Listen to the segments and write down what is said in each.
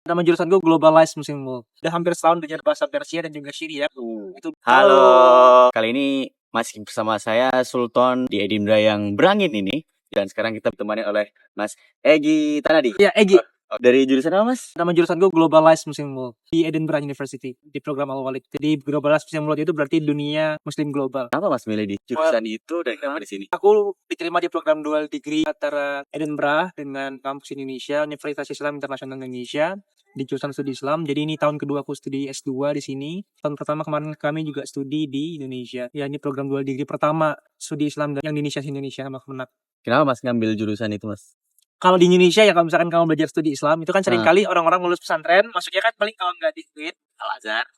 Nama jurusan gue Globalized Muslim World. Udah hampir setahun belajar bahasa Persia dan juga Syria. Itu Halo, kali ini masih bersama saya Sultan di Edinburgh yang berangin ini. Dan sekarang kita ditemani oleh Mas Egi Tanadi. Ya, Egi. Dari jurusan apa, Mas? Nama jurusan gue Globalized Muslim World di Edinburgh University di program Al-Walid. Jadi Globalized Muslim World itu berarti dunia Muslim global. Kenapa Mas milih di jurusan itu dan kenapa di sini? Aku diterima di program dual degree antara Edinburgh dengan kampus Indonesia, Universitas Islam Internasional Indonesia di jurusan studi Islam. Jadi ini tahun kedua aku studi S2 di sini. Tahun pertama kemarin kami juga studi di Indonesia. Ya, ini program dual degree pertama studi Islam yang di Indonesia sama Kemenak. Kenapa Mas ngambil jurusan itu, Mas? Kalau di Indonesia ya, kalau misalkan kamu belajar studi Islam, itu kan seringkali orang-orang lulus pesantren, masuknya kan paling kalau nggak di UIN,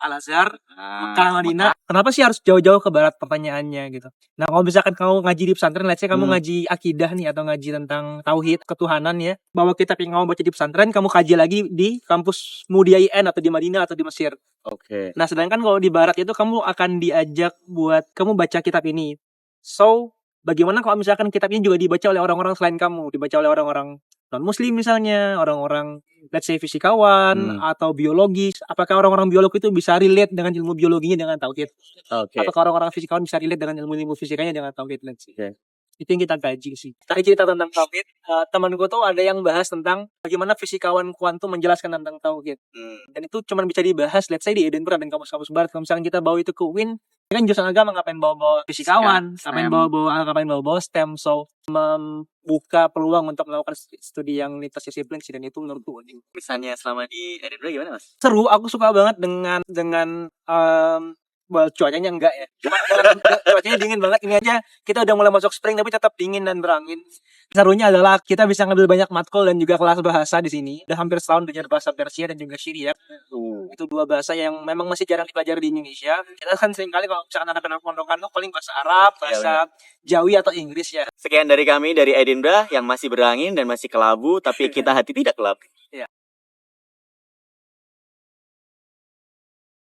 Al-Azhar, Mekah, Madinah. Kenapa sih harus jauh-jauh ke barat pertanyaannya gitu? Nah, kalau misalkan kamu ngaji di pesantren, let's say kamu ngaji akidah nih atau ngaji tentang tauhid, ketuhanan ya, bahwa kitab yang kamu baca di pesantren, kamu kaji lagi di kampus Mudia IN atau di Madinah atau di Mesir. Oke. Nah, sedangkan kalau di barat itu kamu akan diajak buat kamu baca kitab ini. So, bagaimana kalau misalkan kitab ini juga dibaca oleh orang-orang selain kamu, dibaca oleh orang-orang non-muslim misalnya, orang-orang let's say fisikawan atau biologis. Apakah orang-orang biolog itu bisa relate dengan ilmu biologinya dengan tauhid? Oke. Apakah orang-orang fisikawan bisa relate dengan ilmu fisikanya dengan tauhid? Let's say. Oke. Itu yang kita kaji sih. Tadi cerita tentang tauhid, temanku tuh ada yang bahas tentang bagaimana fisikawan kuantum menjelaskan tentang tauhid. Dan itu cuma bisa dibahas let's say di Edinburgh dan kampus-kampus barat. Kalau misalkan kita bawa itu ke UIN, kan jurusan agama ngapain bawa fisikawan, ngapain bawa STEM. So membuka peluang untuk melakukan studi yang lintas disiplin sih, dan itu menurutku Misalnya selama di Edinburgh gimana, Mas? seru. Aku suka banget dengan cuacanya enggak ya. Cuma cuacanya dingin banget. Ini aja kita udah mulai masuk spring tapi tetap dingin dan berangin. Serunya adalah kita bisa ngambil banyak matkul dan juga kelas bahasa di sini. Udah hampir setahun belajar bahasa Persia dan juga Syria. Itu dua bahasa yang memang masih jarang dipelajari di Indonesia. Kita kan seringkali kalau misalkan anak-anak pondokan tuh paling bahasa Arab, bahasa Jawi atau Inggris ya. Sekian dari kami dari Edinburgh yang masih berangin dan masih kelabu, tapi kita hati tidak kelabu.